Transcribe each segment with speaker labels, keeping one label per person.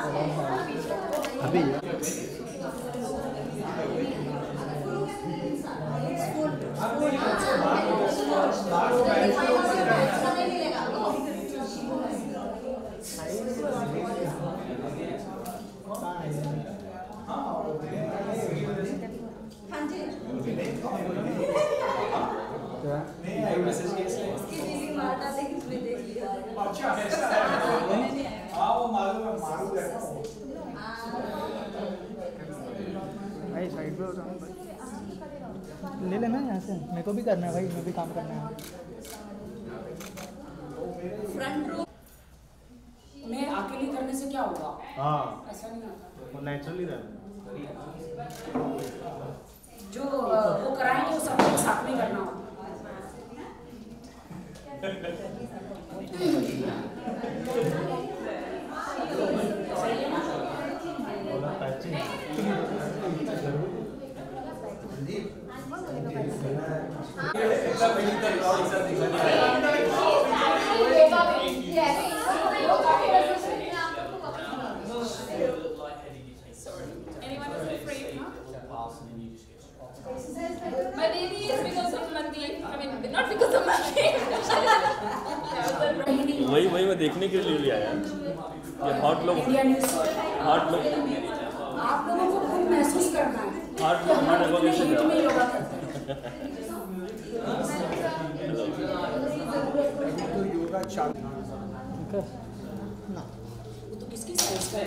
Speaker 1: अभी भाई साइड पे हो जाओ, ले लेना यहाँ से, मेरे को भी करना है भाई, मैं भी काम करना है।
Speaker 2: फ्रंट रो में अकेले करने से क्या होगा?
Speaker 3: हाँ,
Speaker 2: ऐसा नहीं होता,
Speaker 3: वो नेचुरली रहना।
Speaker 2: जो वो कराएंगे वो सब एक साथ में करना होता।
Speaker 4: My baby is because of Mandeep. I mean, not because of Mandeep.
Speaker 5: वही मैं देखने के लिए आया। ये हॉट लोग
Speaker 2: आप लोगों को खुद महसूस करना है।
Speaker 5: हॉट एवोल्यूशन
Speaker 2: में योगा करते हैं। तो किसकी साइज का है?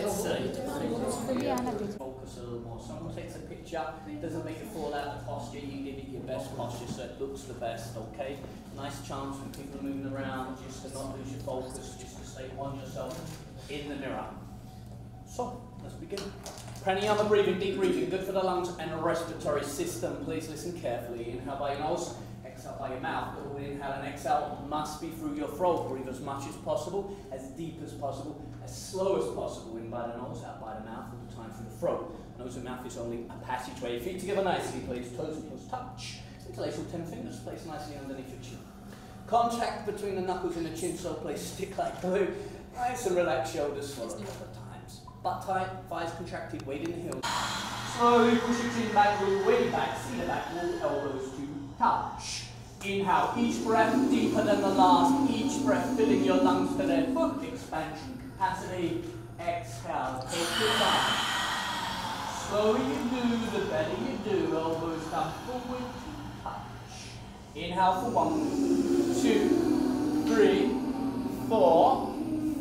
Speaker 6: Focus a little more. Someone takes a picture, doesn't make it fall out of posture, you give it your best posture so it looks the best, okay? Nice chance when people are moving around, just to not lose your focus, just to stay on yourself in the mirror. So, let's begin. Pranayama breathing, deep breathing, good for the lungs and the respiratory system. Please listen carefully. Inhale by your nose, exhale by your mouth. All inhale and exhale must be through your throat. Breathe as much as possible, as deep as possible, as slow as possible. In by the nose, out by the mouth, all the time through the throat. Nose and mouth is only a passageway. Feet together nicely, please. Toes and heels touch. Interlace all 10 fingers, place nicely underneath your chin. Contact between the knuckles and the chin, so place stick like glue. Nice and relax shoulders, swallow a couple of times. Butt tight, thighs contracted, weight in the heels. Slowly push your chin back, roll way back, see the back wall, elbows to touch. Inhale, each breath deeper than the last, each breath filling your lungs to their full expansion capacity. Exhale, take your time. Slower you do, the better you do. Elbows come forward to touch. Inhale for 1, 2, 3, 4,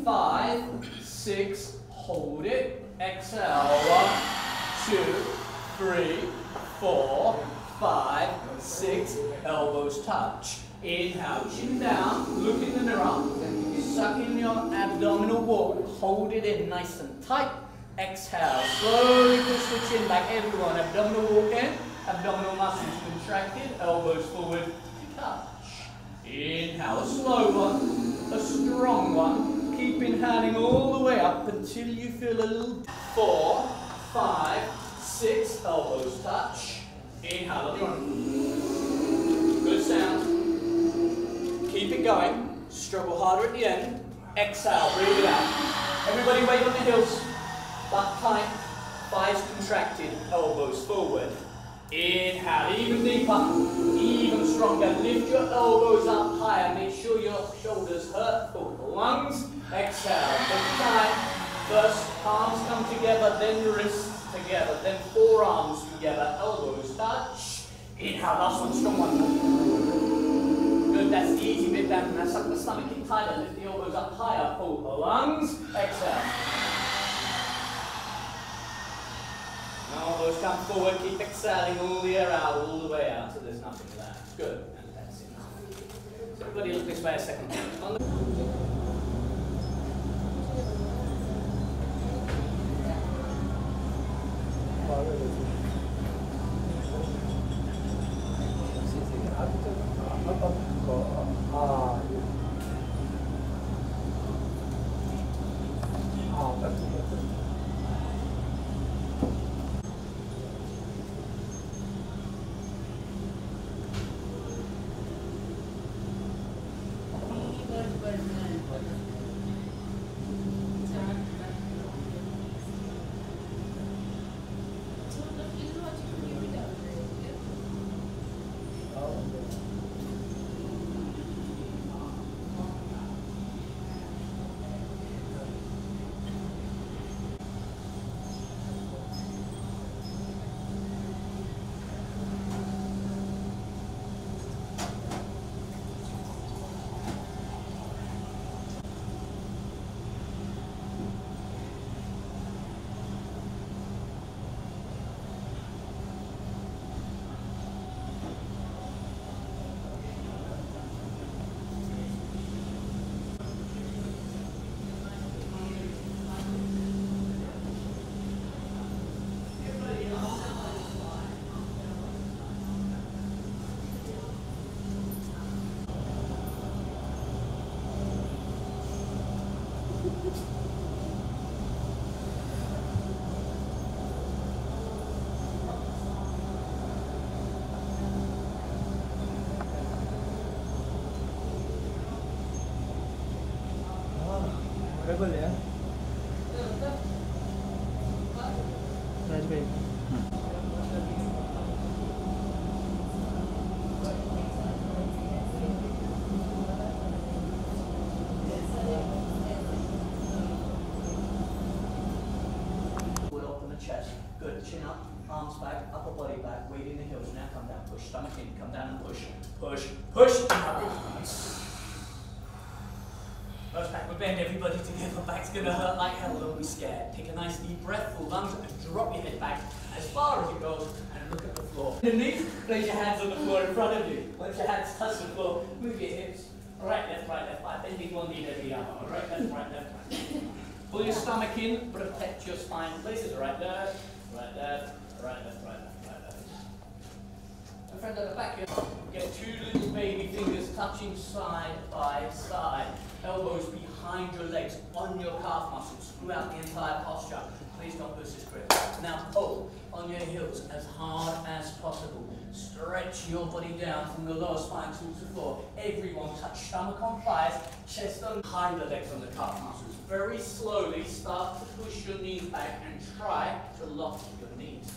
Speaker 6: 5, 6. Hold it. Exhale. 1, 2, 3, 4, 5, 6. Elbows touch. Inhale, chin down. Look in the mirror. Suck in your abdominal wall. Hold it in nice and tight. Exhale. Slowly push the chin back. Everyone. Abdominal walk in. Abdominal muscles contracted. Elbows forward to touch. Inhale. A slow one. A strong one. Keep inhaling all the way up until you feel a little. 4, 5, 6. Elbows touch. Inhale. Good sound. Keep it going. Struggle harder at the end. Exhale. Breathe it out. Everybody weight on the heels. Butt tight. Thighs contracted. Elbows forward. Inhale. Even deeper. Even stronger. Lift your elbows up higher. Make sure your shoulders hurt. Pull the lungs. Exhale. Take time. First, palms come together, then wrists together, then forearms together, elbows touch. Inhale, last one, strong one. Good, that's the easy bit down. Now suck the stomach in tighter, lift the elbows up higher, pull the lungs, exhale. Now elbows come forward, keep exhaling all the air out, all the way out, so there's nothing left. Good, and that's enough. So everybody look this way a second.
Speaker 1: careful यार राज भाई
Speaker 6: Open the chest. Good. Chin up, arms back, upper body back, weight in the heels. Now come down, push, stomach in, come down and push. Push, push. First backward bend, everybody together. Back's gonna hurt like hell, don't be scared. Take a nice deep breath, full lungs, and drop your head back as far as it goes, and look at the floor. Underneath, place your hands on the floor in front of you. Once your hands touch the floor, move your hips. Right, left, right. Bending one knee every other. Right, left, right. Pull your stomach in, protect your spine. Places right left, right left. My friend at the back here. Get two little baby fingers touching side by side. Elbows behind your legs, on your calf muscles, throughout the entire posture. Please don't lose this grip. Now pull on your heels as hard as possible. Stretch your body down from the lower spine towards the floor. Everyone touch stomach on thighs, chest on, behind the legs on the calf muscles. Very slowly start to push your knees back and try to lock your knees.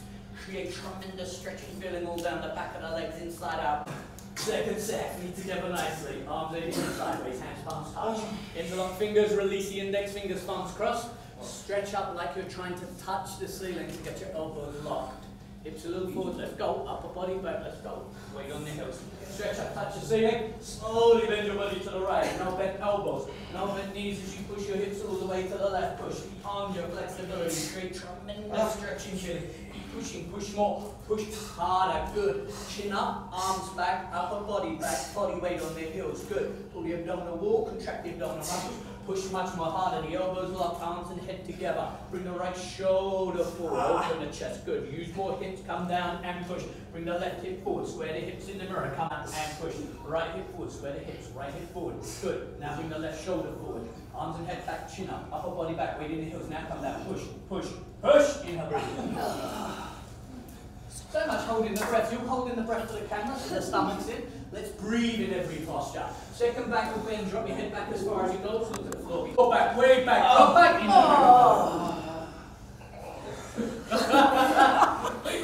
Speaker 6: Create tremendous stretching feeling all down the back of the legs, inside out. Second set, feet together nicely. Arms in sideways, hands, palms touch. Interlock fingers, release the index fingers, thumbs crossed. Stretch up like you're trying to touch the ceiling to get your elbows locked. Hips a little forward, let's go. Upper body back, let's go. Weight on the heels. Stretch up, touch the ceiling. Slowly bend your body to the right. No bent elbows. No bent knees as you push your hips all the way to the left. Push on your flexibility. Create tremendous stretching feeling. Keep pushing, push more. Push harder, good. Chin up, arms back, upper body back, body weight on the heels. Good. Pull the abdominal wall, contract the abdominal muscles. Push much more harder, the elbows locked, arms and head together. Bring the right shoulder forward, open the chest, good. Use more hips, come down and push. Bring the left hip forward, square the hips in the mirror, come out and push. Right hip forward, square the hips, right hip forward, good. Now bring the left shoulder forward. Arms and head back, chin up, upper body back, weight in the heels, now come down, push, push, push. Inhale, breathe. So much holding the breath. You're holding the breath for the camera, so the stomach's in. Let's breathe in every posture. Second backward bend, drop your head back as far as you go. Look at the floor. Go back, way back, go back.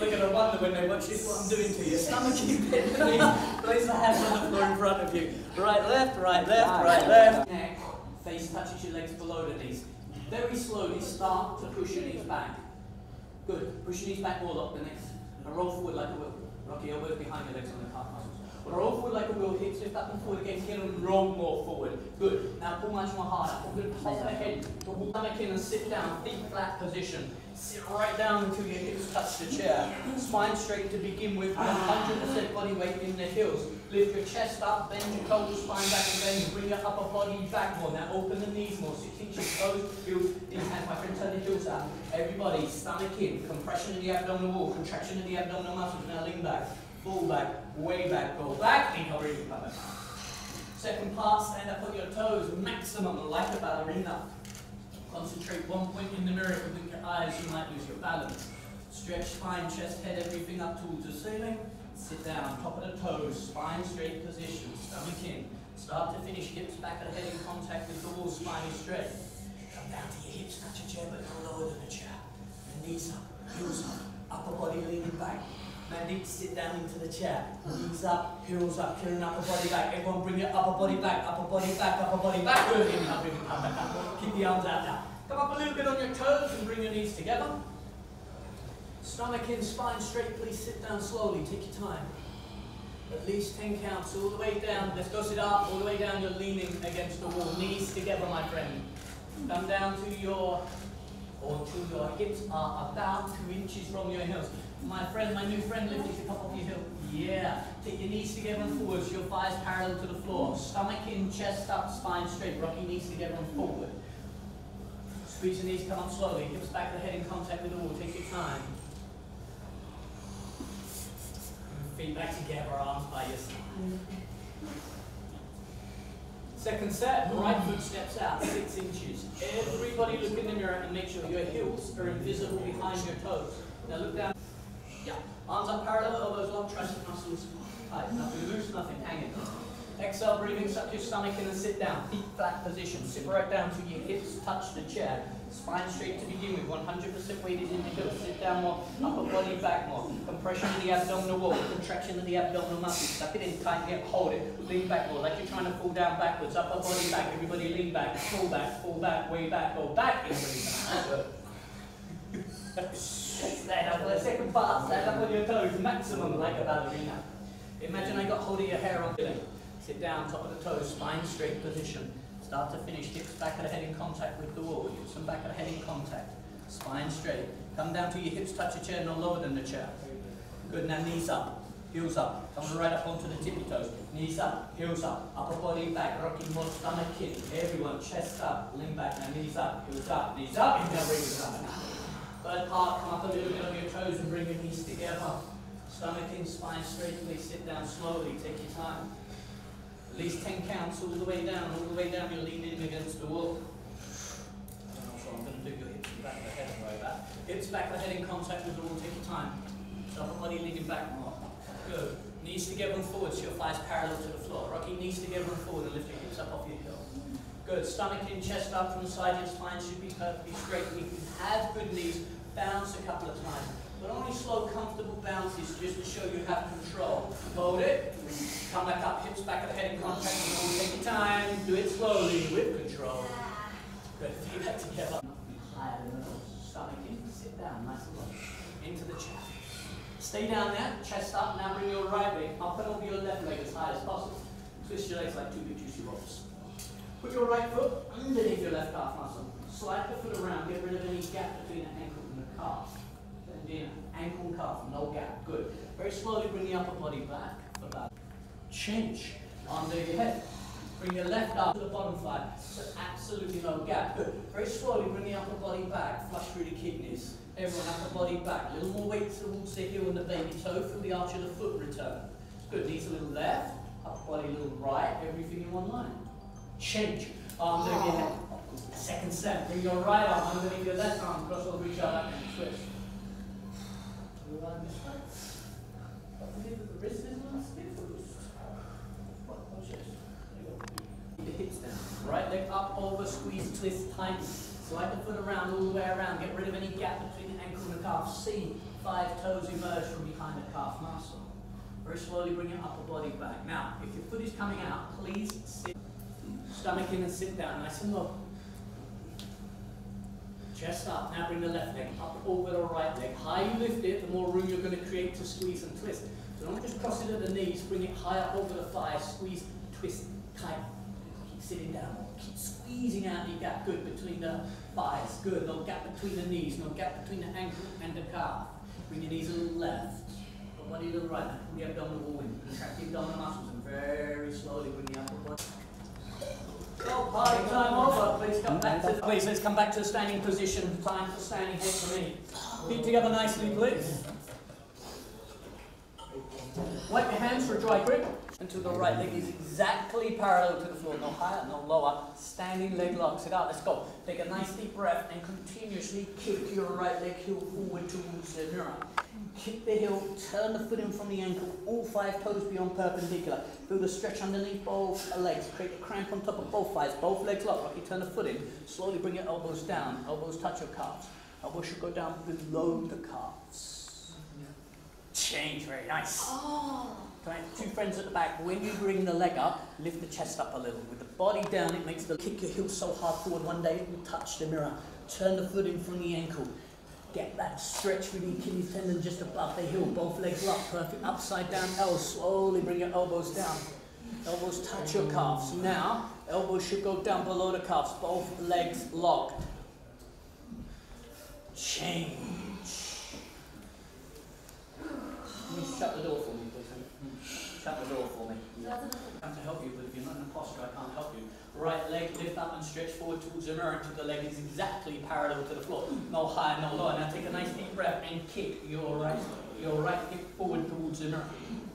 Speaker 6: Look at the wonder when they watch this, what I'm doing to you. Stomach in bend, place the hands on the floor in front of you. Right, left, right, left, right, left. Neck, face touches your legs below the knees. Very slowly start to push your knees back. Good. Push your knees back, more up the next. And roll forward like a wheel. Rock your elbows behind your legs on the calf muscles. Roll forward like a wheel, hips lift up and forward again, here and roll more forward. Good. Now pull much more harder. Good. Hold the head, the stomach in and sit down, feet flat position. Sit right down until your hips touch the chair. Spine straight to begin with, 100% body weight in the heels. Lift your chest up, bend your total spine back and bend. Bring your upper body back more. Now open the knees more, 6 inches, toes, heels, these hands, my friend, turn the heels out. Everybody, stomach in, compression in the abdominal wall, contraction in the abdominal muscles. Now lean back. Full back, way back, go back, inhale, breathe, come back. Second part, stand up on your toes, maximum, like a ballerina. Concentrate one point in the mirror, if you blink your eyes, you might lose your balance. Stretch spine, chest, head, everything up towards the ceiling. Sit down, top of the toes, spine straight position, stomach in. Start to finish, hips back at the head in contact with the wall, spine is straight. Come down to your hips, touch your chair, but go lower than the chair. The knees up, heels up, upper body leaning back. Now need to sit down into the chair. Knees up, heels up, clearing upper body back. Everyone bring your upper body back, upper body back, upper body back. Good, inhale, bring it back. Keep the arms out now. Come up a little bit on your toes and bring your knees together. Stomach in, spine straight, please sit down slowly, take your time. At least 10 counts, all the way down. Let's go sit up, all the way down, you're leaning against the wall. Knees together, my friend. Come down to your hips are about 2 inches from your heels. My friend, my new friend, lift your top of your heel. Yeah. Take your knees together and forwards, your thighs parallel to the floor. Stomach in, chest up, spine straight. Rock your knees together and forward. Squeeze your knees, come up slowly. Hips back, the head in contact with the wall. Take your time. Feet back together, arms by your side. Second set, right foot steps out, 6 inches. Everybody look in the mirror and make sure your heels are invisible behind your toes. Now look down. Yeah. Arms up parallel, elbows locked, tricep muscles tight. Nothing loose, nothing hanging. Exhale, breathing, suck your stomach in and sit down. Feet flat position. Sit right down to your hips, touch the chair. Spine straight to begin with. 100% weighted in the hips. Sit down more. Upper body back more. Compression of the abdominal wall. Contraction of the abdominal muscles. Suck it in, tighten it, hold it. Lean back more. Like you're trying to fall down backwards. Upper body back. Everybody lean back. Fall back, way back. Go back and way back. Stand up for the second part. Stand up on your toes. Maximum like a ballerina. Imagine I got hold of your hair on the leg. Sit down, top of the toes, spine straight position. Start to finish, hips back of the head in contact with the wall. Hips and back of the head in contact. Spine straight. Come down to your hips, touch the chair, no lower than the chair. Good, now knees up, heels up. Come right up onto the tippy toes. Knees up, heels up. Upper body back, rocking more stomach in. Everyone, chest up, lean back. Now knees up, heels up, knees up. And now bring it up. Third part, come up a little bit on your toes and bring your knees together. Stomach in, spine straight. Please sit down slowly, take your time. At least 10 counts all the way down, you're leaning against the wall. So I'm going to do your hips and back of the head right back. Hips back of the head in contact with the wall, take your time. So upper body leaning back more. Good. Knees together and forward so your thighs parallel to the floor. Rocking knees together and forward and lift your hips up off your heel. Good. Stomach in, chest up from the side, your spine should be perfectly straight. If you have good knees, bounce a couple of times. But only slow, comfortable bounces just to show you have control. Hold it. Come back up, hips back of the head in contact. Take your time. Do it slowly with control. Good. Feet back together. Higher than the nose. Stomach in. Sit down. Nice and low. Into the chest. Stay down there. Chest up. Now bring your right leg up and over your left leg as high as possible. Twist your legs like two big juicy rolls. Put your right foot underneath your left calf muscle. Slide the foot around. Get rid of any gap between the ankle and the calf. Ankle and calf, no gap, good. Very slowly bring the upper body back for that. Change, under your head. Bring your left arm to the bottom side, so absolutely no gap, good. Very slowly bring the upper body back, flush through the kidneys. Everyone, upper body back. A little more weight towards the heel and the baby toe, feel the arch of the foot return. Good, knees a little left, upper body a little right, everything in one line. Change, arms over your head. Second step, bring your right arm underneath your left arm, cross over each other and twist. The wrist is a stiff boost. The hips down. Right leg up, over, squeeze, twist, tighten. Slide the foot around, all the way around. Get rid of any gap between the ankle and the calf. See 5 toes emerge from behind the calf muscle. Very slowly bring your upper body back. Now, if your foot is coming out, please sit. Stomach in and sit down, nice and low. Chest up, now bring the left leg up over the right leg. Higher you lift it, the more room you're going to create to squeeze and twist. So don't just cross it at the knees, bring it higher over the thighs, squeeze, twist, tight. Keep sitting down, keep squeezing out the gap, good, between the thighs, good. No gap between the knees, no gap between the ankle and the calf. Bring your knees a little left, the body a little right, now pull the abdominal wall in. Contract the abdominal muscles and very slowly bring the upper body. Oh, party time over. Please come back to. Please, let's come back to the standing position. Time for standing head for me. Feet together nicely, please. Wipe your hands for a dry grip. And to the right leg is exactly parallel to the floor. No higher, no lower. Standing leg lock. Sit out. Let's go. Take a nice deep breath and continuously kick your right leg heel forward towards the mirror. Kick the heel, turn the foot in from the ankle, all 5 toes beyond perpendicular. Feel the stretch underneath both legs. Create a cramp on top of both thighs, both legs locked. Rocky, turn the foot in. Slowly bring your elbows down. Elbows touch your calves. Elbows should go down below the calves. Change, very nice. Oh. Right, 2 friends at the back. When you bring the leg up, lift the chest up a little. With the body down, it makes the kick your heel so hard forward. One day it will touch the mirror. Turn the foot in from the ankle. Get that stretch with the Achilles tendon just above the heel. Both legs locked. Perfect. Upside down L. Slowly bring your elbows down. Elbows touch your calves. Now, elbows should go down below the calves. Both legs locked. Change. Shut the door for me, please. Shut the door for me. I'm to help you, but if you're not in a posture, I can't help you. right leg, lift up and stretch forward towards the mirror until the leg is exactly parallel to the floor. No higher, no lower. Now take a nice deep breath and kick your right hip forward towards the mirror.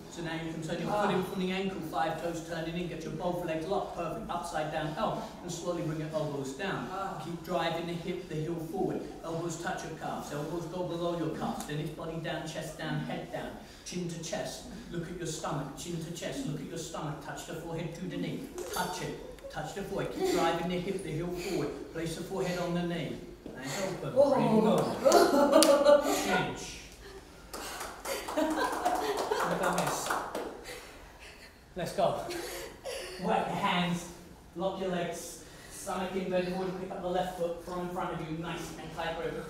Speaker 6: So now you can turn your foot in from the ankle, 5 toes turning in, get your both legs locked, perfect, upside down L, and slowly bring your elbows down. Keep driving the hip, the heel forward. Elbows touch your calves, elbows go below your calves, then it's body down, chest down, head down, chin to chest, look at your stomach, chin to chest, look at your stomach, touch the forehead to the knee, touch it, touch the forehead, keep driving the hip, the heel forward, place the forehead on the knee, nice open, breathe, change. Look at this. Let's go. Wipe your hands, lock your legs, stomach in, bend forward, pick up the left foot from in front of you, nice and tight grip.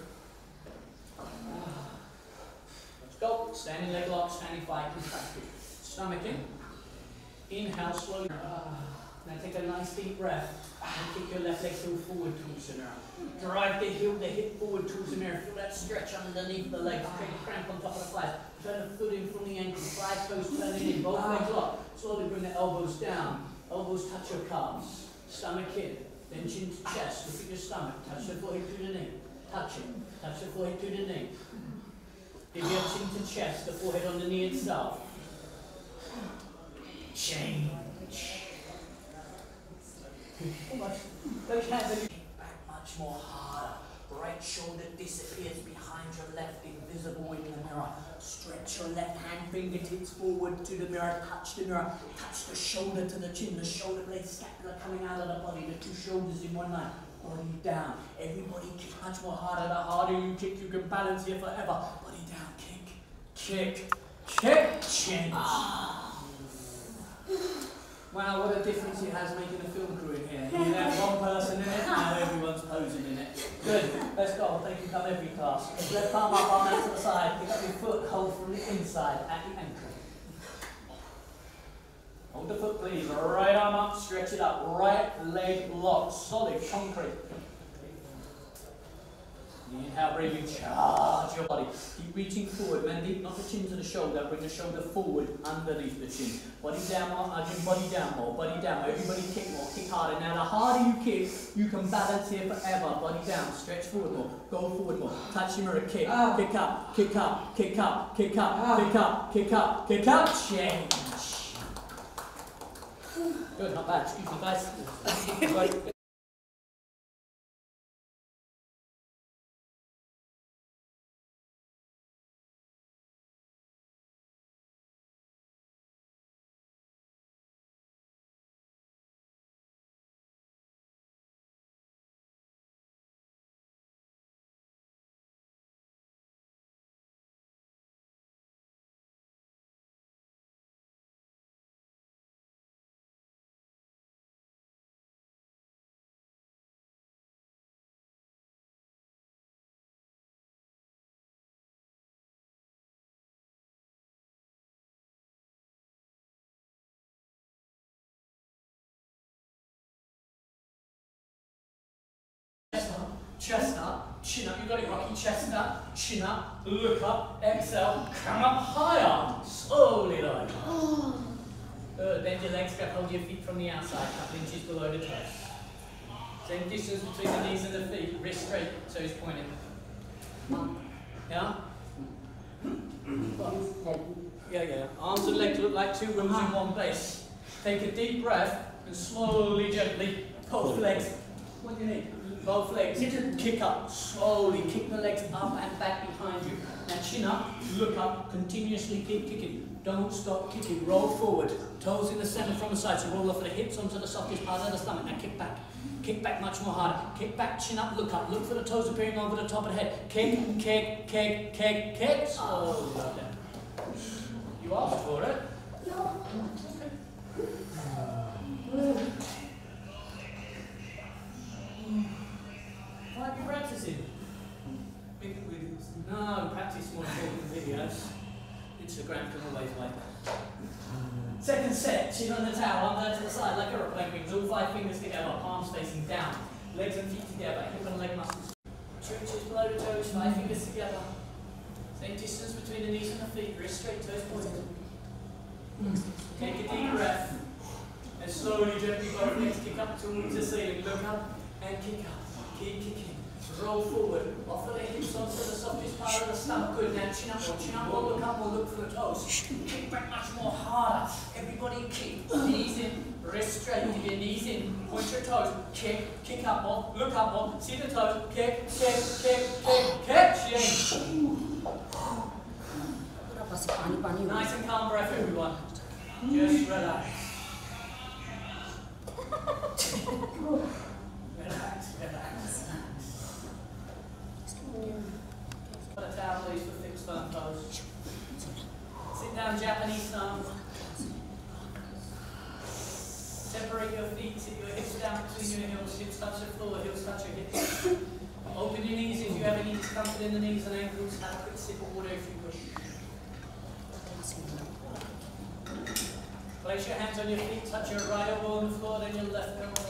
Speaker 6: Let's go. Standing leg lock, standing fight, contracted. Stomach in. Inhale slowly. Now take a nice deep breath and kick your left leg heel forward towards the mirror. Drive the hip forward towards the mirror. Feel that stretch underneath the legs. Create a cramp on top of the thighs. Turn the foot in from the ankle. 5 toes turning in. Both legs locked. Slowly bring the elbows down. Elbows touch your calves. Stomach in. Then chin to chest. Look at your stomach. Touch the forehead to the knee. Touch it. Touch the forehead to the knee. Give your chin to chest. The forehead on the knee itself. Change. Those hands are back much more harder. Right shoulder disappears behind your left, invisible in the mirror. Stretch your left hand, fingertips forward to the mirror, touch the mirror, touch the shoulder to the chin, the shoulder blade scapula coming out of the body, the 2 shoulders in one line, body down. Everybody kick much more harder. The harder you kick, you can balance here forever. Body down, kick, kick, kick, change. Wow, what a difference it has making a film crew in here. You have one person in it, now everyone's posing in it. Good, let's go. Thank you, come every class. Left palm up, arm out to the side. Pick up your foot, hold from the inside at the ankle. Hold the foot, please. Right arm up, stretch it up. Right leg locked, solid, concrete. Inhale, breathing, charge your body. Keep reaching forward, bend deep, not the chin to the shoulder, bring the shoulder forward underneath the chin. Body down more, urging body down more, body down more. Everybody kick more, kick harder. Now the harder you kick, you can balance here forever. Body down, stretch forward more, go forward more. Touch your mirror, kick, kick up, kick up, kick up, kick up, kick up, kick up, kick up, change. Good, not bad, excuse me guys. Right. Chest up, chin up, you got it Rocky, chest up, chin up, look up, exhale, come up higher, slowly like. Good, bend your legs, grab hold of your feet from the outside, a couple inches below the chest. Same distance between the knees and the feet, wrist straight, toes pointing. Yeah? Yeah. Arms and legs look like 2 rooms in one place. Take a deep breath and slowly, gently, both legs. What do you need? Both legs, kick up, slowly, kick the legs up and back behind you. Now chin up, look up, continuously keep kicking. Don't stop kicking, roll forward. Toes in the center from the side, so roll off the hips onto the softest part of the stomach. Now kick back. Kick back much more harder. Kick back, chin up, look up. Look for the toes appearing over the top of the head. Kick, kick, kick, kick, kick. Slowly like that. You asked for it. Okay. Why are you practicing? No, practice more important videos. Instagram can always wait. Second set, chin on the towel, arms out to the side like aeroplane wings, all 5 fingers together, palms facing down, legs and feet together, hip and leg muscles. 2 inches below the toes, 5 fingers together. Same distance between the knees and the feet, wrist straight, toes pointed. Take a deep breath. And slowly, gently, both legs kick up towards the ceiling. Look up and kick up. Keep kicking. Roll forward. Offer the hips onto the softest part of the stomach. Good. Now chin up more, look up more, look for the toes. Kick back much more harder. Everybody kick. Knees in, wrist straight. With your knees in. Point your toes. Kick up more, look up more. See the toes. Kick. Nice and calm breath, everyone. Just relax. Relax. Put a towel, please, for fixed firm pose. Sit down, Japanese style. Separate your feet, sit your hips down between your heels, hips touch the floor, heels touch your hips. Open your knees if you have any discomfort in the knees and ankles. Have a quick sip of water if you wish. Place your hands on your feet, touch your right elbow on the floor, then your left elbow.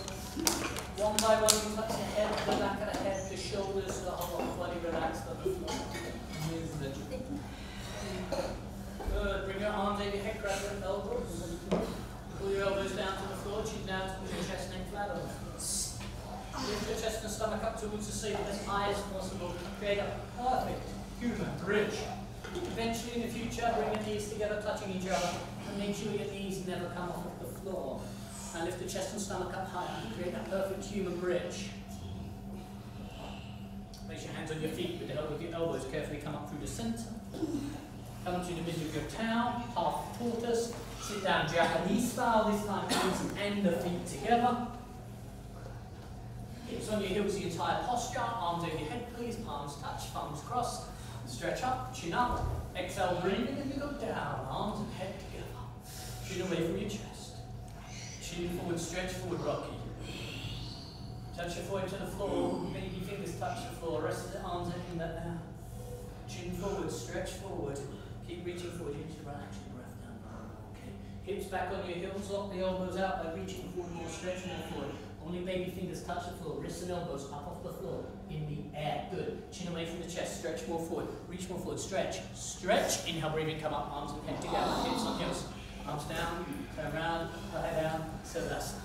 Speaker 6: One by one, you touch the head, the back of the head, the shoulders, the whole body relaxed on the floor. Good. Bring your arms over your head, grab your elbows. Pull your elbows down to the floor, chin down towards your chest, neck flat over. Lift your chest and stomach up towards the ceiling as high as possible. Create a perfect human bridge. Eventually in the future, bring your knees together, touching each other, and make sure your knees never come off of the floor. Now lift the chest and stomach up higher. Create that perfect human bridge. Place your hands on your feet with the help of your elbows. Carefully come up through the center. Come to the middle of your towel, half tortoise. Sit down Japanese style, this time hands and the feet together. Hips on your heels, the entire posture. Arms over your head, please. Palms touch, thumbs crossed. Stretch up, chin up. Exhale, breathe in and you go down. Arms and head together. Chin away from your chest. Chin forward, stretch forward, rocky. Touch your forehead to the floor. Maybe fingers touch the floor. Rest of the arms in that down. Chin forward, stretch forward. Keep reaching forward. You need to relax your breath down. Okay. Hips back on your heels. Lock the elbows out by reaching forward more, stretch more forward. Only baby fingers touch the floor. Wrists and elbows up off the floor. In the air. Good. Chin away from the chest. Stretch more forward. Reach more forward. Stretch. Stretch. Inhale, breathing. Come up. Arms and head together. Hips on heels. Arms down. Turn around. Head down. Savasana.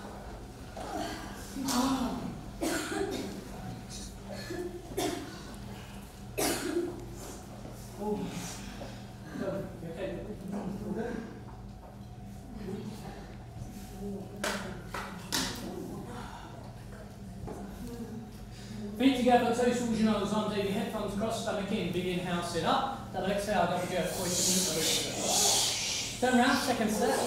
Speaker 6: Oh. Good. Okay. Feet together, toes towards your nose, arms over your head, thumbs crossed, stomach in. Big inhale, sit up. Double exhale, double jerk, turn around, second step.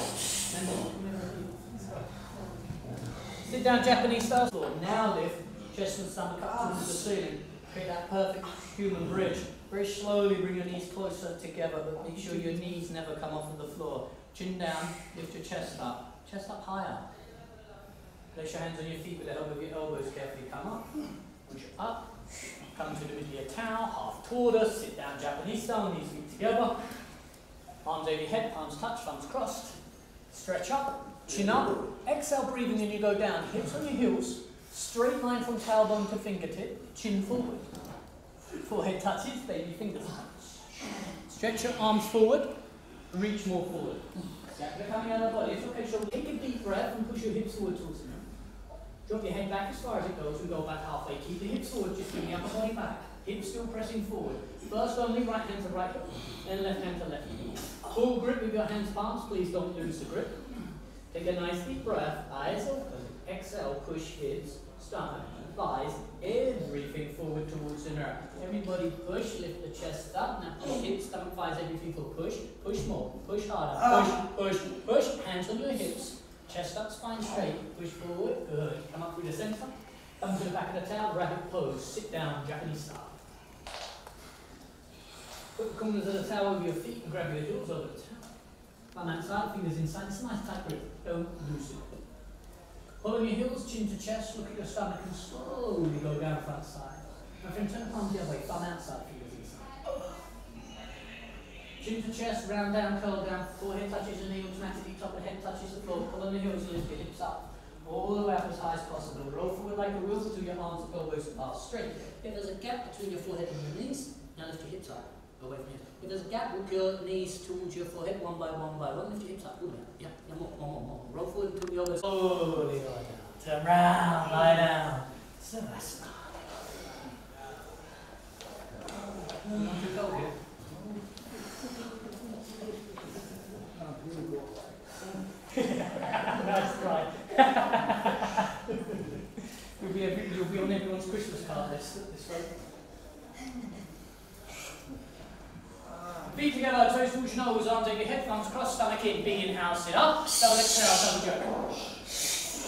Speaker 6: Sit down, Japanese style. Now lift, chest and stomach up towards the ceiling. Create that perfect human bridge. Very slowly bring your knees closer together, but make sure your knees never come off of the floor. Chin down, lift your chest up higher. Place your hands on your feet with the help of your elbows, carefully come up. Push up, come to the middle of your towel, half tortoise, sit down Japanese style, knees feet together. Arms over your head, palms touch, thumbs crossed. Stretch up, chin up. Exhale, breathing in, you go down. Hips on your heels, straight line from tailbone to fingertip, chin forward. Forehead touches, baby fingers touch. Stretch your arms forward, reach more forward. They're coming out of the body. It's okay, so take a deep breath and push your hips forward towards them. Drop your head back as far as it goes and go back halfway. Keep the hips forward, just bring the upper body back. Hips still pressing forward. First only right hand to right hip, then left hand to left hip. Full grip with your hands palms, please don't lose the grip. Take a nice deep breath, eyes open. Exhale, push hips, stomach, thighs, everything forward towards the nerve. Everybody push, lift the chest up. Now push hips, stomach, thighs, everything for push. Push more, push harder. Push. Hands on your hips. Chest up, spine straight, push forward, good. Come up through the center, come to the back of the towel, rabbit pose, sit down, Japanese style. Put the corners of the towel over your feet and grab your heels over the towel. Thumb outside, fingers inside, it's a nice tight grip, don't lose it. Pull on your heels, chin to chest, look at your stomach and slowly go down front side. My friend, turn the palms the other way, thumb outside, fingers inside. Chin to chest, round down, curl down, forehead touches the knee, automatically top of the head touches the floor. Pull on the heels, lift your hips up. All the way up as high as possible. Roll forward like a wheel to your arms and elbows are straight. If there's a gap between your forehead and your knees, now lift your hips up. Away from you. If there's a gap, walk your knees towards your forehead one by one by one. Lift your hips up. Good. Yeah, more. Roll forward until your elbows. Slowly lie down. Turn round, lie down. Savasana. Not too cold here. That's right. You'll be on everyone's Christmas card this way. Feet together, toes towards your nose, arms over your head, thumbs crossed, stomach in, big inhale, sit up, double exhale, double jerk.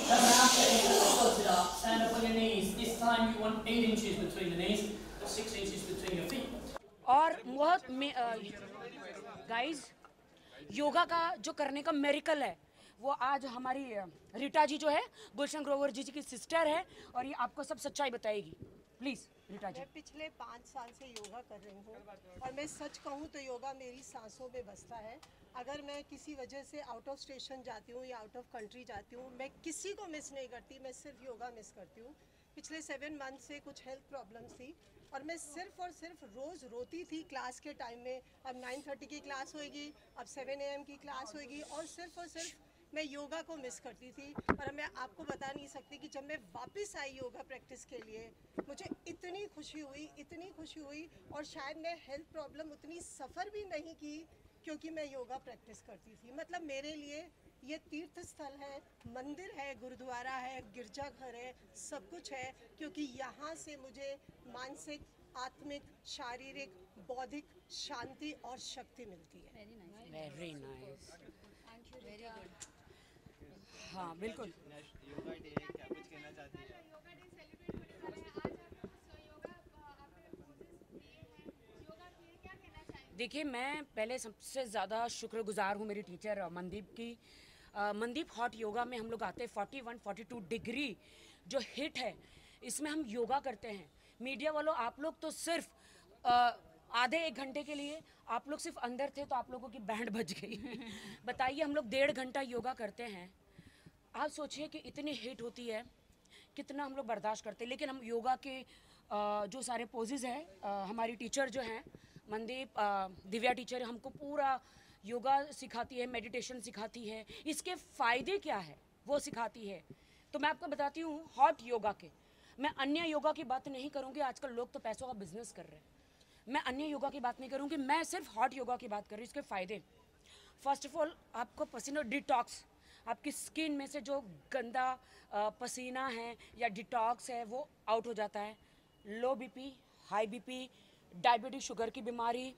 Speaker 6: Turn around, sit up, stand up on your knees. This time you want 8 inches between the knees, 6 inches between your feet.
Speaker 2: और बहुत guys yoga का जो करने का मेरिकल है वो आज हमारी रीटा जी जो है गुलशन ग्रोवर जी की सिस्टर है और ये आपको सब सच्चाई बताएगी। प्लीज रीटा जी।
Speaker 3: मैं पिछले 5 साल से योगा कर रही हूँ और मैं सच कहूँ तो योगा मेरी सांसों में बसता है। अगर मैं किसी वजह से आउट ऑफ स्टेशन जाती हूँ या आउट ऑफ कंट्री जाती हूँ, मैं किसी को मिस नहीं करती, मैं सिर्फ योगा मिस करती हूँ। पिछले 7 मंथ से कुछ हेल्थ प्रॉब्लम्स थी और मैं सिर्फ और सिर्फ रोज़ रोती थी क्लास के टाइम में। अब 9:30 की क्लास होएगी, अब 7 AM की क्लास होएगी और सिर्फ मैं योगा को मिस करती थी। और मैं आपको बता नहीं सकती कि जब मैं वापस आई योगा प्रैक्टिस के लिए मुझे इतनी खुशी हुई और शायद मैं हेल्थ प्रॉब्लम उतनी सफ़र भी नहीं की क्योंकि मैं योगा प्रैक्टिस करती थी। मतलब मेरे लिए ये तीर्थ स्थल है, मंदिर है, गुरुद्वारा है, गिरजाघर है, सब कुछ है क्योंकि यहाँ से मुझे मानसिक, आत्मिक, शारीरिक, बौद्धिक शांति और शक्ति मिलती है।
Speaker 2: Very nice. Very good. हाँ बिल्कुल।
Speaker 7: योगा डे क्या कुछ कहना चाहती है?
Speaker 2: देखिए मैं पहले सबसे ज़्यादा शुक्रगुजार हूँ मेरी टीचर मनदीप की। मनदीप हॉट योगा में हम लोग आते हैं 41-42 डिग्री जो हिट है इसमें हम योगा करते हैं। मीडिया वालों आप लोग तो सिर्फ आधे 1 घंटे के लिए आप लोग सिर्फ अंदर थे तो आप लोगों की बैंड बज गई। बताइए हम लोग 1.5 घंटा योगा करते हैं। आप सोचिए कि इतनी हिट होती है कितना हम लोग बर्दाश्त करते हैं। लेकिन हम योगा के जो सारे पोजेज हैं हमारी टीचर जो हैं मनदीप दिव्या टीचर हमको पूरा योगा सिखाती है, मेडिटेशन सिखाती है, इसके फ़ायदे क्या है वो सिखाती है। तो मैं आपको बताती हूँ हॉट योगा के। मैं अन्य योगा की बात नहीं करूँगी, आजकल लोग तो पैसों का बिजनेस कर रहे हैं। मैं अन्य योगा की बात नहीं करूँगी, मैं सिर्फ हॉट योगा की बात कर रही हूँ। इसके फ़ायदे फर्स्ट ऑफ ऑल आपको पसीना डिटॉक्स, आपकी स्किन में से जो गंदा पसीना है या डिटॉक्स है वो आउट हो जाता है। लो BP, high BP, diabetes sugar की बीमारी,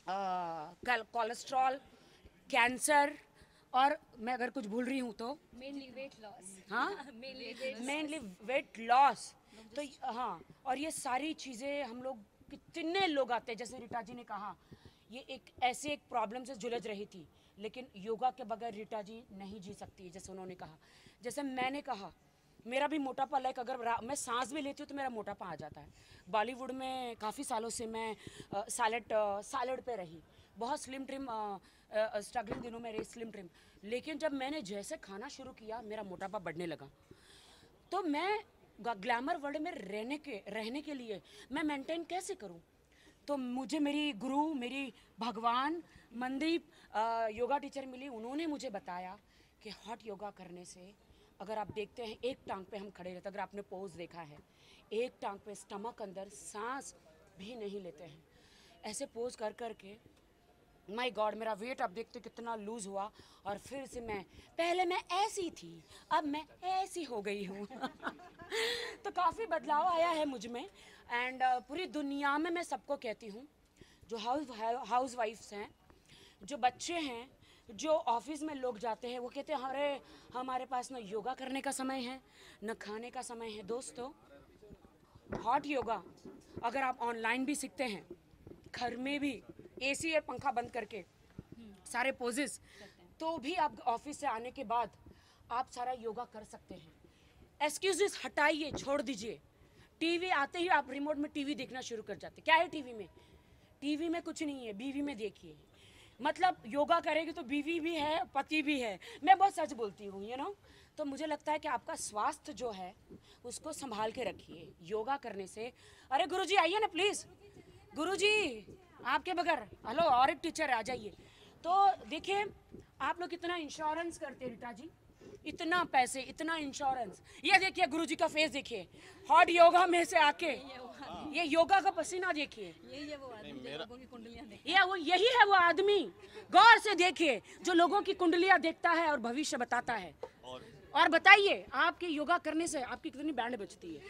Speaker 2: कोलेस्ट्रॉल, कैंसर और मैं अगर कुछ भूल रही हूँ तो
Speaker 4: मेनली वेट लॉस।
Speaker 2: हाँ मेनली वेट लॉस। तो हाँ और ये सारी चीज़ें हम लोग कितने लोग आते हैं जैसे रीटा जी ने कहा ये एक ऐसे एक प्रॉब्लम से जुलझ रही थी लेकिन योगा के बगैर रीटा जी नहीं जी सकती है। जैसे उन्होंने कहा, जैसे मैंने कहा मेरा भी मोटापा लाइक अगर मैं सांस भी लेती हूँ तो मेरा मोटापा आ जाता है। बॉलीवुड में काफ़ी सालों से मैं सैलड पे रही, बहुत स्लिम ट्रिम स्ट्रगलिंग दिनों में रही स्लिम ट्रिम। लेकिन जब मैंने जैसे खाना शुरू किया मेरा मोटापा बढ़ने लगा। तो मैं ग्लैमर वर्ल्ड में रहने के लिए मैं मेंटेन कैसे करूँ? तो मुझे मेरी गुरु, मेरी भगवान मनदीप योगा टीचर मिली। उन्होंने मुझे बताया कि हॉट योगा करने से अगर आप देखते हैं एक टांग पे हम खड़े रहते, अगर आपने पोज देखा है एक टांग पे स्टमक अंदर सांस भी नहीं लेते हैं, ऐसे पोज कर कर के माय गॉड मेरा वेट आप देखते कितना लूज हुआ। और फिर से पहले मैं ऐसी थी अब मैं ऐसी हो गई हूँ। तो काफ़ी बदलाव आया है मुझ में। एंड पूरी दुनिया में मैं सबको कहती हूँ जो हाउस वाइफ्स हैं, जो बच्चे हैं, जो ऑफिस में लोग जाते हैं, वो कहते हैं अरे हमारे पास ना योगा करने का समय है न खाने का समय है। दोस्तों हॉट योगा अगर आप ऑनलाइन भी सीखते हैं, घर में भी एसी या पंखा बंद करके सारे पोजेस, तो भी आप ऑफिस से आने के बाद आप सारा योगा कर सकते हैं। एक्सक्यूजेस हटाइए, छोड़ दीजिए। टीवी आते ही आप रिमोट में टीवी देखना शुरू कर जाते। क्या है टीवी में? टीवी में कुछ नहीं है, बीवी में देखिए। मतलब योगा करेगी तो बीवी भी है, पति भी है। मैं बहुत सच बोलती हूँ यू नो। तो मुझे लगता है कि आपका स्वास्थ्य जो है उसको संभाल के रखिए योगा करने से। अरे गुरुजी आइए ना प्लीज़, गुरुजी आपके बगैर हेलो और एक टीचर आ जाइए। तो देखिए आप लोग कितना इंश्योरेंस करते हैं रीटा जी, इतना पैसे, इतना इंश्योरेंस। ये देखिए गुरुजी का फेस देखिए, हॉट योगा में से आके ये योगा का पसीना देखिए,
Speaker 8: यही है वो आदमी जो लोगों की कुंडलियां देखता
Speaker 2: ये वो यही है वो आदमी। गौर से देखिए जो लोगों की कुंडलियां देखता है और भविष्य बताता है। और बताइए आपके योगा करने से आपकी कितनी बैंड बचती है?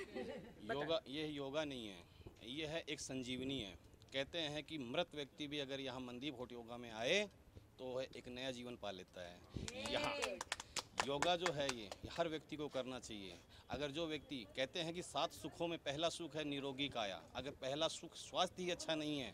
Speaker 9: योगा ये योगा नहीं है, ये है एक संजीवनी है। कहते हैं कि मृत व्यक्ति भी अगर यहाँ मनदीप हॉट योगा में आए तो वह एक नया जीवन पा लेता है। यहाँ योगा जो है ये हर व्यक्ति को करना चाहिए। अगर जो व्यक्ति कहते हैं कि 7 सुखों में पहला सुख है निरोगी काया, अगर पहला सुख स्वास्थ्य ही अच्छा नहीं है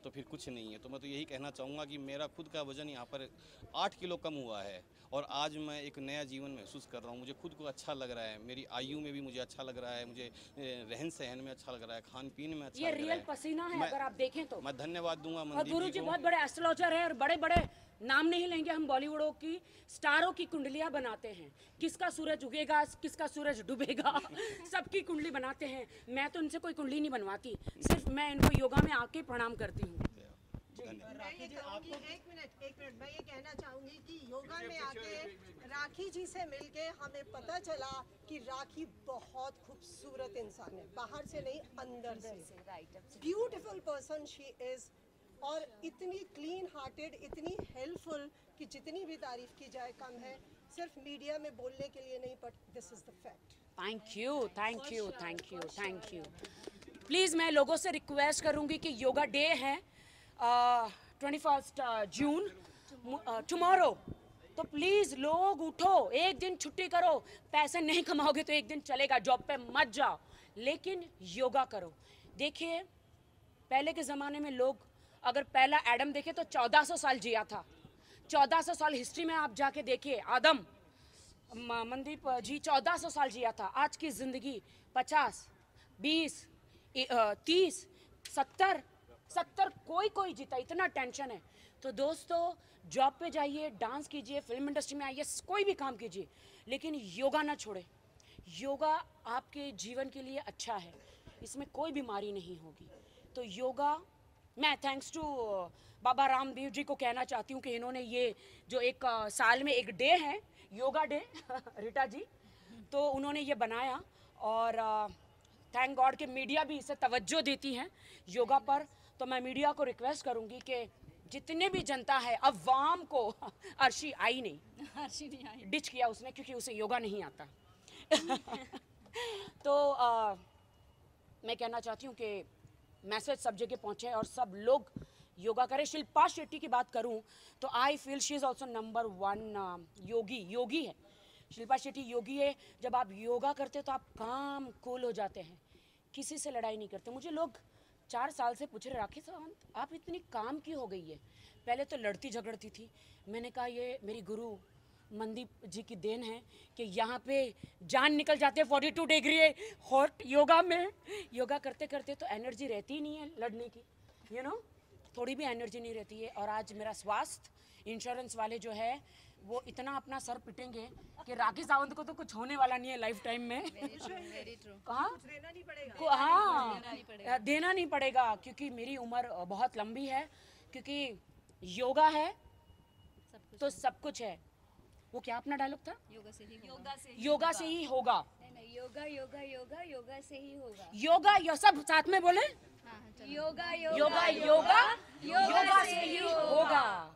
Speaker 9: तो फिर कुछ नहीं है। तो मैं तो यही कहना चाहूँगा कि मेरा खुद का वज़न यहाँ पर 8 किलो कम हुआ है और आज मैं एक नया जीवन महसूस कर रहा हूँ। मुझे खुद को अच्छा लग रहा है, मेरी आयु में भी मुझे अच्छा लग रहा है, मुझे रहन सहन में अच्छा लग रहा है, खान पीन में अच्छा लग रहा है।
Speaker 2: ये रियल पसीना है अगर आप देखें तो।
Speaker 9: मैं धन्यवाद दूंगा
Speaker 2: और
Speaker 9: मनदीप
Speaker 2: गुरु
Speaker 9: जी
Speaker 2: जी
Speaker 9: को।
Speaker 2: बहुत बड़े एस्ट्रोलॉजर हैं और बड़े बड़े नाम नहीं लेंगे हम, बॉलीवुडों की स्टारों की कुंडलियां बनाते हैं। किसका सूरज उगेगा, किसका सूरज डूबेगा, सबकी कुंडली बनाते हैं। मैं तो इनसे कोई कुंडली नहीं बनवाती, सिर्फ मैं इनको योगा में आके प्रणाम करती हूँ।
Speaker 3: मैं ये कहूँगी, एक मिनट, मैं ये कहना चाहूँगी कि योगा में आके राखी जी से मिलके हमें पता चला कि राखी बहुत खूबसूरत इंसान है, बाहर से नहीं अंदर से। ब्यूटीफुल पर्सन शी इज, और इतनी क्लीन हार्टेड, इतनी हेल्पफुल कि जितनी भी तारीफ की जाए कम है। सिर्फ मीडिया में बोलने के लिए नहीं, but this is the fact.
Speaker 2: Thank you, thank you, thank you, thank you. Please मैं लोगों से रिक्वेस्ट करूँगी कि योगा डे है 21 जून टुमारो, तो प्लीज़ लोग उठो, एक दिन छुट्टी करो। पैसे नहीं कमाओगे तो एक दिन चलेगा, जॉब पे मत जाओ, लेकिन योगा करो। देखिए पहले के ज़माने में लोग, अगर पहला एडम देखे तो 1400 साल जिया था। 1400 साल हिस्ट्री में आप जाके देखिए, आदम मनदीप जी 1400 साल जिया था। आज की ज़िंदगी 50, 20, 30, 70 कोई जीता, इतना टेंशन है। तो दोस्तों जॉब पे जाइए, डांस कीजिए, फिल्म इंडस्ट्री में आइए, कोई भी काम कीजिए, लेकिन योगा ना छोड़े। योगा आपके जीवन के लिए अच्छा है, इसमें कोई बीमारी नहीं होगी। तो योगा, मैं थैंक्स टू बाबा रामदेव जी को कहना चाहती हूँ कि इन्होंने ये जो एक साल में एक डे है योगा डे रीटा जी, तो उन्होंने ये बनाया। और थैंक गॉड कि मीडिया भी इसे तवज्जो देती है योगा पर। तो मैं मीडिया को रिक्वेस्ट करूँगी कि जितने भी जनता है, अवाम को, अर्शी आई नहीं,
Speaker 8: अर्शी नहीं आई,
Speaker 2: डिच किया उसने क्योंकि उसे योगा नहीं आता। तो मैं कहना चाहती हूँ कि मैसेज सब जगह पहुँचे और सब लोग योगा करें। शिल्पा शेट्टी की बात करूँ तो I feel she is also number 1 योगी है। शिल्पा शेट्टी योगी है। जब आप योगा करते तो आप काम कूल हो जाते हैं, किसी से लड़ाई नहीं करते। मुझे लोग 4 साल से पूछ रहे, राखी सावंत आप इतनी काम की हो गई है? पहले तो लड़ती झगड़ती थी। मैंने कहा ये मेरी गुरु मनदीप जी की देन है कि यहाँ पे जान निकल जाते हैं 42 डिग्री हॉट योगा में। योगा करते करते तो एनर्जी रहती ही नहीं है लड़ने की, यू नो, थोड़ी भी एनर्जी नहीं रहती है। और आज मेरा स्वास्थ्य इंश्योरेंस वाले जो है वो इतना अपना सर पिटेंगे कि राखी सावंत को तो कुछ होने वाला नहीं है लाइफ टाइम में। हाँ देना नहीं पड़ेगा क्योंकि मेरी उम्र बहुत लंबी है, क्योंकि योगा है तो सब कुछ है। वो क्या अपना डायलॉग था?
Speaker 8: योगा से ही
Speaker 2: होगा।
Speaker 8: योगा से ही होगा।
Speaker 2: योगा सब साथ में बोले,
Speaker 8: योगा
Speaker 2: योगा से ही होगा।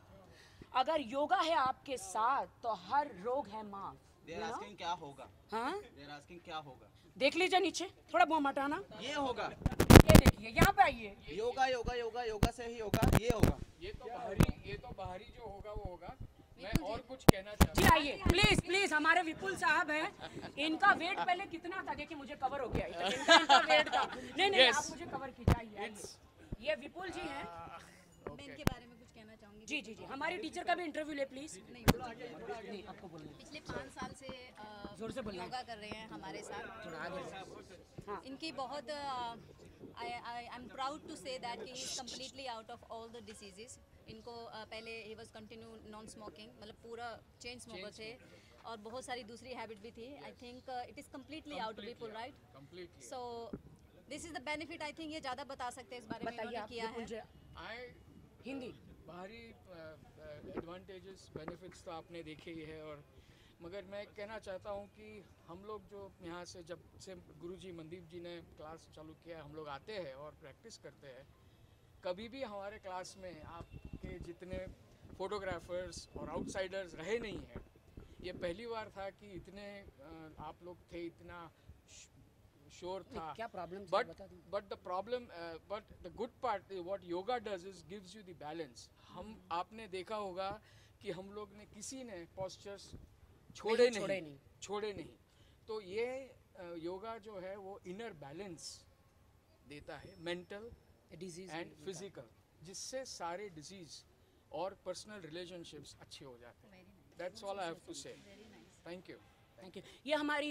Speaker 2: अगर योगा है आपके साथ तो हर रोग है माफ।
Speaker 7: They're asking क्या होगा?
Speaker 2: हाँ
Speaker 7: They're asking क्या होगा?
Speaker 2: देख लीजिए नीचे, थोड़ा बुआ हटाना।
Speaker 7: ये होगा।
Speaker 2: ये देखिए यहाँ पे आइए।
Speaker 7: योगा से ही होगा। ये होगा।
Speaker 10: ये तो बाहरी जो होगा वो होगा। मैं और कुछ कहना चाहता
Speaker 2: जी आइए प्लीज हमारे विपुल साहब हैं। इनका वेट पहले कितना था? देखिए मुझे कवर हो गया इनका वेट था। नहीं आप मुझे कवर कीजिए। ये विपुल जी हैं।
Speaker 8: मैं इनके बारे में कुछ कहना चाहूँगी।
Speaker 2: जी हमारी टीचर का भी इंटरव्यू ले प्लीज।
Speaker 8: नहीं
Speaker 2: आपको बोलना।
Speaker 8: पिछले 5 साल से
Speaker 2: जोर से बोलना।
Speaker 8: योगा कर रहे हैं हमारे साथ।
Speaker 2: थोड़ा आगे। हाँ
Speaker 8: इनकी बहुत I am proud to say that he is completely out of all the decisions. इनको पहले ही वॉज कंटिन्यू नॉन स्मोकिंग, मतलब पूरा चेन स्मोकर थे और बहुत सारी दूसरी हैबिट भी थी। I think it is completely out to people, right? So this is the benefit. I think ये ज़्यादा बता सकते हैं इस बारे में, इन्होंने किया है।
Speaker 2: हिंदी
Speaker 10: बाहरी एडवांटेजेस बेनिफिट्स तो आपने देखे ही है, और मगर मैं कहना चाहता हूँ कि हम लोग जो यहाँ से जब से गुरुजी मनदीप जी ने क्लास चालू किया, हम लोग आते हैं और प्रैक्टिस करते हैं। कभी भी हमारे क्लास में आपके जितने फोटोग्राफर्स और आउटसाइडर्स रहे नहीं हैं। ये पहली बार था कि इतने आप लोग थे, इतना शोर था।
Speaker 2: क्या problem?
Speaker 10: But the good part what yoga does is gives you the balance. हम आपने देखा होगा कि हम लोग ने किसी ने पोस्चर्स छोड़े नहीं। तो ये योगा जो है वो इनर बैलेंस देता है, मेंटल
Speaker 2: डिजीज
Speaker 10: एंड फिजिकल, जिससे सारे डिजीज और पर्सनल रिलेशनशिप्स अच्छे हो जाते हैं। That's all I have to say. Thank you.
Speaker 2: ये हमारी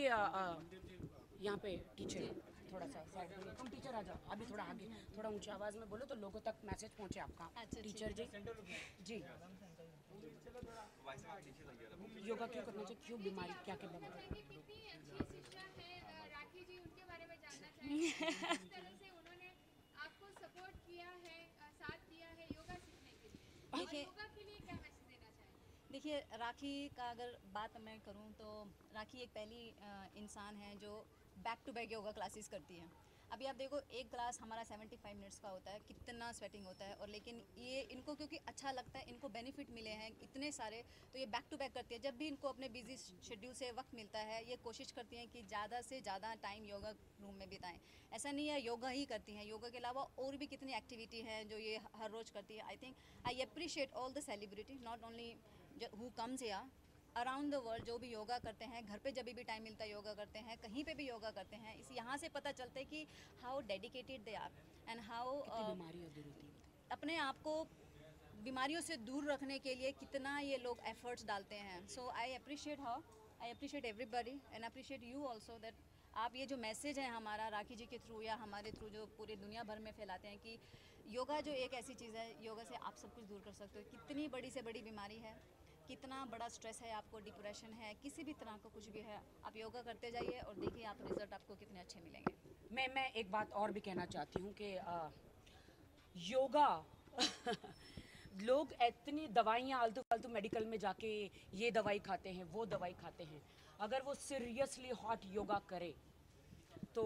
Speaker 2: यहाँ पे टीचर, थोड़ा सा साइड में तुम टीचर आ जाओ, अभी थोड़ा आगे, थोड़ा ऊंची आवाज़ में बोलो तो लोगों तक मैसेज पहुँचे आपका। टीचर जी योगा क्यों करना चाहिए, क्यों बीमारी, क्या क्या बीमारी?
Speaker 11: राखी जी, उनके बारे में जानना चाहेंगे किस तरह से उन्होंने आपको सपोर्ट किया है, साथ दिया है योगा सीखने के लिए, और योगा के लिए क्या मैसेज देना चाहेंगे?
Speaker 8: देखिए, राखी का अगर बात मैं करूं तो राखी एक पहली इंसान है जो back to back yoga classes करती है। अभी आप देखो, एक क्लास हमारा 75 मिनट्स का होता है, कितना स्वेटिंग होता है, और लेकिन ये इनको क्योंकि अच्छा लगता है, इनको बेनिफिट मिले हैं इतने सारे, तो ये बैक टू बैक करती है। जब भी इनको अपने बिजी शेड्यूल से वक्त मिलता है, ये कोशिश करती हैं कि ज़्यादा से ज़्यादा टाइम योगा रूम में बिताएं। ऐसा नहीं है योगा ही करती हैं, योगा के अलावा और भी कितनी एक्टिविटी हैं जो ये हर रोज़ करती है। I think I appreciate all the celebrity, not only who comes here, around the world जो भी योगा करते हैं, घर पे जब भी टाइम मिलता है योगा करते हैं, कहीं पे भी योगा करते हैं। इस यहाँ से पता चलता है कि how dedicated they are and how अपने आप को बीमारियों से दूर रखने के लिए कितना ये लोग एफर्ट्स डालते हैं। So I appreciate her, I appreciate everybody and appreciate you also that आप ये जो मैसेज है हमारा राखी जी के थ्रू या हमारे थ्रू जो पूरी दुनिया भर में फैलाते हैं कि योगा जो एक ऐसी चीज़ है, योगा से आप सब कुछ दूर कर सकते हो। कितनी बड़ी से बड़ी बीमारी है, कितना बड़ा स्ट्रेस है, आपको डिप्रेशन है, किसी भी तरह का कुछ भी है, आप योगा करते जाइए और देखिए आप रिजल्ट आपको कितने अच्छे मिलेंगे।
Speaker 2: मैं एक बात और भी कहना चाहती हूँ कि योगा लोग इतनी दवाइयाँ आलतू फालतू मेडिकल में जाके ये दवाई खाते हैं, वो दवाई खाते हैं। अगर वो सीरियसली हॉट योगा करे तो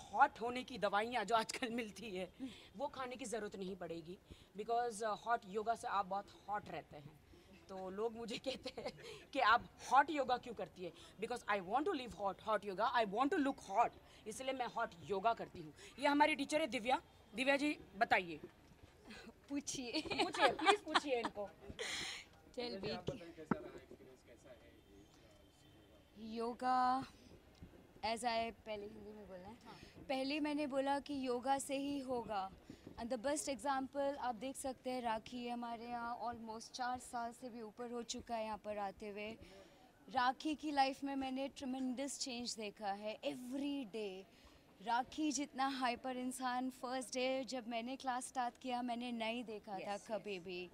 Speaker 2: हॉट होने की दवाइयाँ जो आजकल मिलती है वो खाने की ज़रूरत नहीं पड़ेगी, बिकॉज हॉट योगा से आप बहुत हॉट रहते हैं। तो लोग मुझे कहते हैं कि आप हॉट योगा क्यों करती है, because I want to live hot yoga, I want to look hot, इसलिए मैं हॉट योगा करती हूँ। ये हमारी टीचर है दिव्या। दिव्या जी बताइए।
Speaker 8: पूछिए
Speaker 2: प्लीज पूछिए इनको।
Speaker 12: योगा एज आई पहले हिंदी में बोलना है, पहले मैंने बोला कि योगा से ही होगा। एंड द बेस्ट एग्जाम्पल आप देख सकते हैं, राखी हमारे यहाँ ऑलमोस्ट 4 साल से भी ऊपर हो चुका है यहाँ पर आते हुए। राखी की लाइफ में मैंने ट्रमेंडस चेंज देखा है एवरी डे। राखी जितना हाइपर इंसान फर्स्ट डे जब मैंने क्लास स्टार्ट किया मैंने नहीं देखा था कभी भी।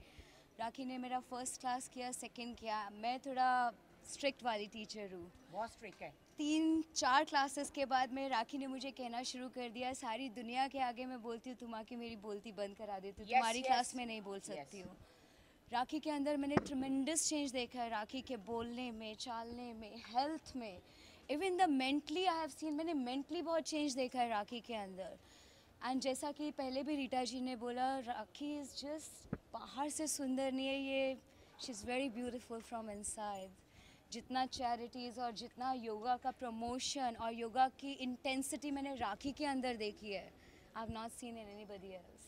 Speaker 12: राखी ने मेरा फर्स्ट क्लास किया, सेकंड किया। मैं थोड़ा स्ट्रिक्ट वाली टीचर हूँ,
Speaker 2: बहुत स्ट्रिक्ट है।
Speaker 12: 3-4 क्लासेस के बाद में राखी ने मुझे कहना शुरू कर दिया, सारी दुनिया के आगे मैं बोलती हूँ तुम आके मेरी बोलती बंद करा देती हो, तुम्हारी क्लास में नहीं बोल सकती हूँ। राखी के अंदर मैंने ट्रमेंडस चेंज देखा है, राखी के बोलने में, चालने में, हेल्थ में, even the mentally I have seen, मैंने मेंटली बहुत चेंज देखा है राखी के अंदर। एंड जैसा कि पहले भी रीटा जी ने बोला, राखी इज़ जस्ट बाहर से सुंदर नहीं है, ये she is very beautiful from inside. जितना चैरिटीज़ और जितना योगा का प्रमोशन और योगा की इंटेंसिटी मैंने राखी के अंदर देखी है, I have not seen in anybody else.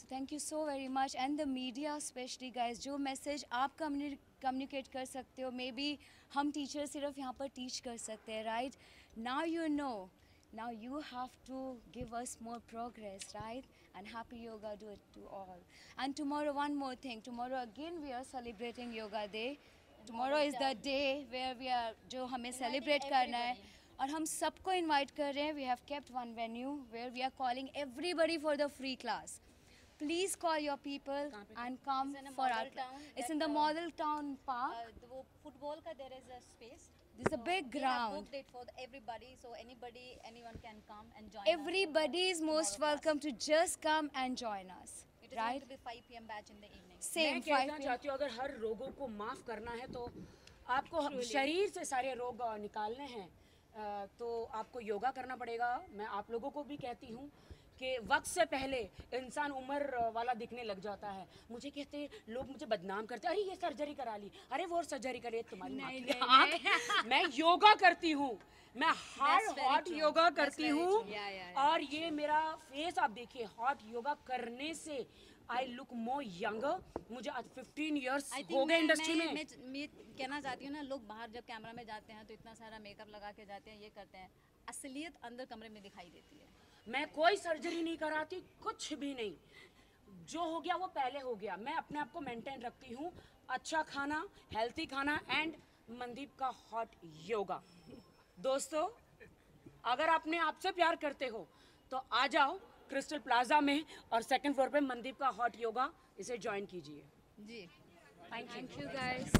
Speaker 12: So thank you so very much and the media specially guys, जो मैसेज आप कम्युनिकेट कर सकते हो, मे बी हम टीचर सिर्फ यहाँ पर टीच कर सकते हैं, right? Now you know, now you have to give us more progress, right? And happy yoga to all. And tomorrow one more thing, tomorrow again we are celebrating yoga day. Tomorrow is the day where we are जो हमें celebrate करना है और हम सबको invite कर रहे हैं. We have kept one venue where we are calling everybody for the free class. Please call your people and come for our class. It's in the Model Town Park.
Speaker 8: वो football का there is a space.
Speaker 12: There's a big ground.
Speaker 8: We have booked it for everybody, so anyone can come and join
Speaker 12: Everybody is most welcome to just come and join us.
Speaker 8: It is going to be 5 p.m. batch in the evening.
Speaker 2: मैं कहना चाहती हूँ, अगर हर रोगों को माफ करना है तो आपको शरीर से सारे रोग निकालने हैं, तो आपको योगा करना पड़ेगा। मैं आप लोगों को भी कहती हूँ कि वक्त से पहले इंसान उम्र वाला दिखने लग जाता है। मुझे कहते लोग मुझे बदनाम करते, अरे ये सर्जरी करा ली, अरे वो सर्जरी करे, तुम्हारी आँख। मैं योगा करती हूँ, मैं हॉट योगा करती हूँ, और ये मेरा फेस आप देखिए, हॉट योगा करने से आई लुक मोर यंगर। मुझे आज 15 इयर्स हो गए इंडस्ट्री में।
Speaker 8: मैं कहना चाहती हूँ ना, लोग बाहर जब कैमरा में जाते हैं तो इतना सारा मेकअप लगा के जाते हैं, ये करते हैं, असलियत अंदर कमरे में दिखाई देती है।
Speaker 2: मैं कोई सर्जरी नहीं कराती, कुछ भी नहीं, जो हो गया वो पहले हो गया। मैं अपने आप को मेंटेन रखती हूँ, अच्छा खाना, हेल्थी खाना एंड मनदीप का हॉट योगा। दोस्तों, अगर आपने आपसे प्यार करते हो तो आ जाओ क्रिस्टल प्लाजा में, और 2nd फ्लोर पे मनदीप का हॉट योगा, इसे ज्वाइन कीजिए।
Speaker 8: जी,
Speaker 12: थैंक यू गाइस।